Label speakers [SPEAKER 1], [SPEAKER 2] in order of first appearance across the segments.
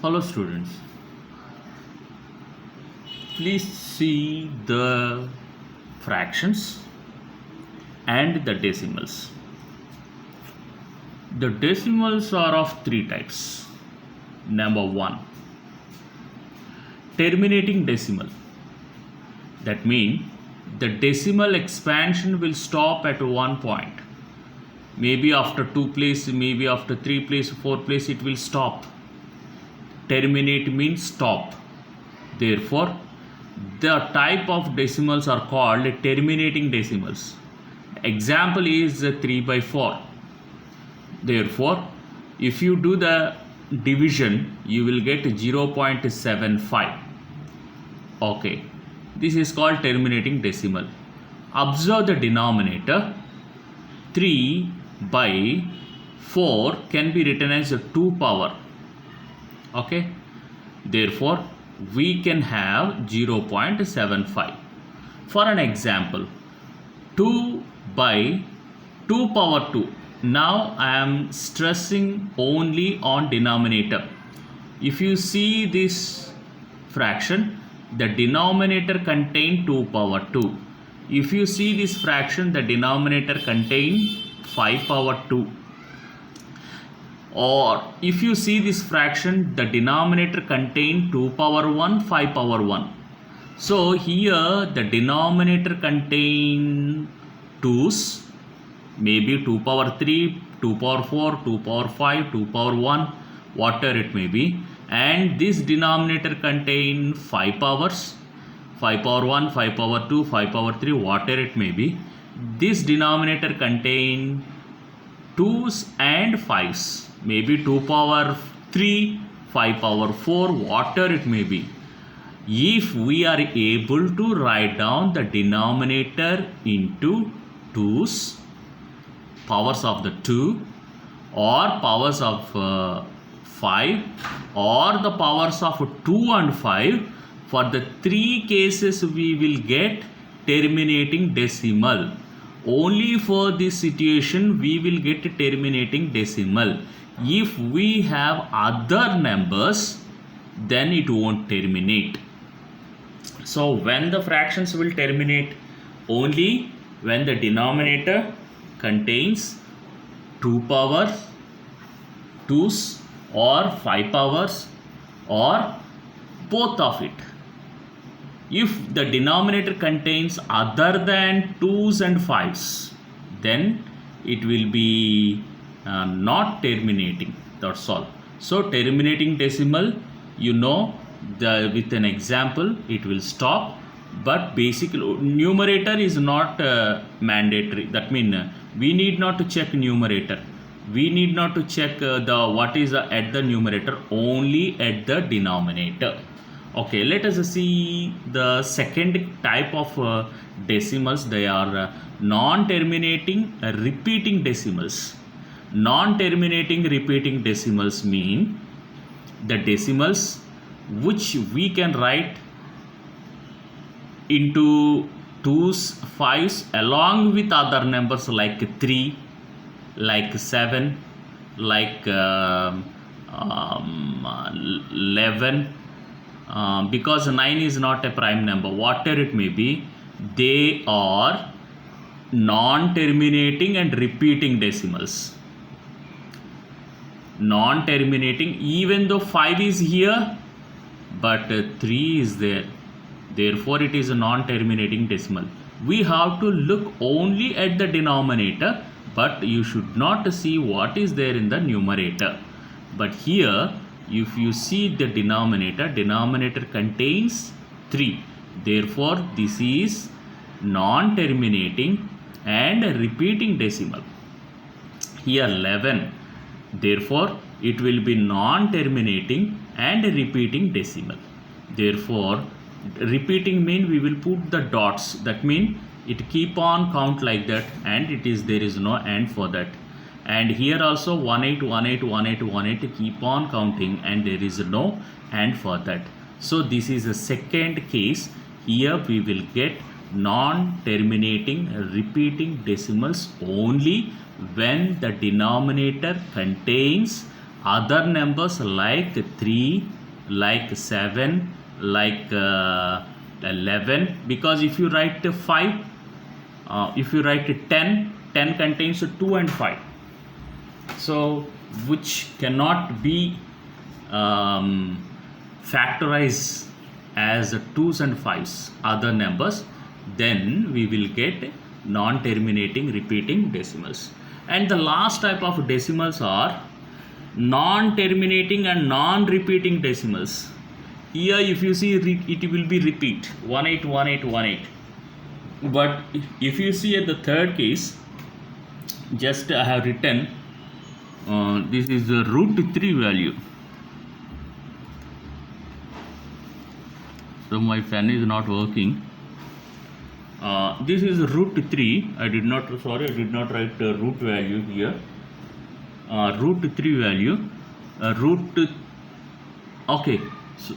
[SPEAKER 1] Hello students, please see the fractions and the decimals. The decimals are of three types. Number 1, terminating decimal. That means the decimal expansion will stop at one point. Maybe after 2 place, maybe after 3 place, 4 place, it will stop. Terminate means stop. Therefore, the type of decimals are called terminating decimals. Example is 3/4. Therefore, if you do the division, you will get 0.75. Okay, this is called terminating decimal. Observe the denominator. 3/4 can be written as a 2 power. Okay, therefore we can have 0.75. For an example, 2/2 power 2. Now I am stressing only on denominator. If you see this fraction, the denominator contain 2 power 2. If you see this fraction, the denominator contain 5 power 2. Or if you see this fraction, the denominator contain 2 power 1, 5 power 1. So here the denominator contain 2's, maybe 2 power 3, 2 power 4, 2 power 5, 2 power 1, whatever it may be. And this denominator contain 5 powers, 5 power 1, 5 power 2, 5 power 3, whatever it may be. This denominator contain 2's and 5's. Maybe 2 power 3, 5 power 4, whatever it may be. If we are able to write down the denominator into 2's, powers of the 2, or powers of 5, or the powers of 2 and 5, for the 3 cases we will get terminating decimal. Only for this situation we will get terminating decimal. If we have other numbers, then it won't terminate. So when the fractions will terminate? Only when the denominator contains 2 powers, 2's, or 5 powers, or both of it. If the denominator contains other than 2's and 5's, then it will be not terminating. That's all. So terminating decimal, you know, with an example it will stop, but basically numerator is not mandatory. That means we need not to check numerator. We need not to check what is at the numerator, only at the denominator. Okay, let us see the second type of decimals. They are non-terminating repeating decimals. Non-terminating repeating decimals mean the decimals which we can write into 2's, 5's along with other numbers like 3, like 7, like 11, because 9 is not a prime number, whatever it may be. They are non-terminating and repeating decimals. Non-terminating, even though 5 is here, but 3 is there. Therefore, it is a non-terminating decimal. We have to look only at the denominator, but you should not see what is there in the numerator. But here, if you see the denominator contains 3. Therefore, this is non-terminating and repeating decimal. Here 11. Therefore, it will be non-terminating and repeating decimal. Therefore, repeating mean we will put the dots. That mean it keep on count like that, and there is no end for that. And here also 18, 18, 18, 18 keep on counting, and there is no end for that. So this is the second case. Here we will get non-terminating repeating decimals only when the denominator contains other numbers like 3, like 7, like 11, because if you write 5, if you write 10, 10 contains 2 and 5. So which cannot be factorized as 2s and 5s, other numbers, then we will get non-terminating repeating decimals. And the last type of decimals are non-terminating and non-repeating decimals. Here if you see, it will be repeat 181818. But if you see at the third case, just I have written this is the root 3 value. So my pen is not working. This is root 3. I did not write root value here. Root 3 value. Okay. So,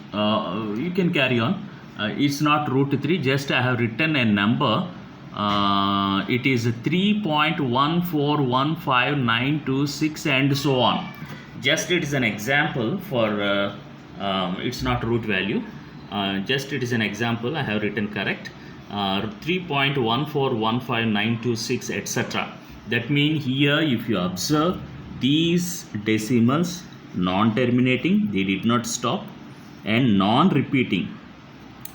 [SPEAKER 1] you can carry on. It's not root 3. Just I have written a number. It is 3.1415926 and so on. Just it is an example for it's not root value. Just it is an example. I have written correct. 3.1415926 etc. That means here if you observe these decimals non-terminating, they did not stop, and non-repeating.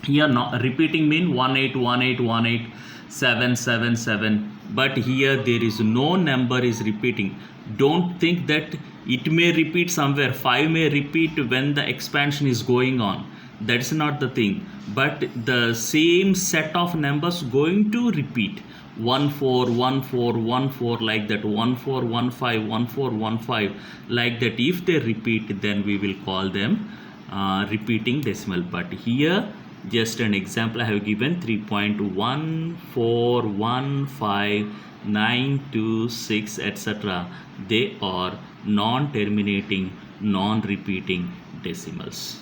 [SPEAKER 1] Here repeating mean 1818187777, but here there is no number is repeating. Don't think that it may repeat somewhere, 5 may repeat when the expansion is going on. That's not the thing, but the same set of numbers going to repeat 141414 like that, 1415 1415 like that. If they repeat, then we will call them repeating decimal. But here just an example I have given, 3.1415926 etc. They are non-terminating, non-repeating decimals.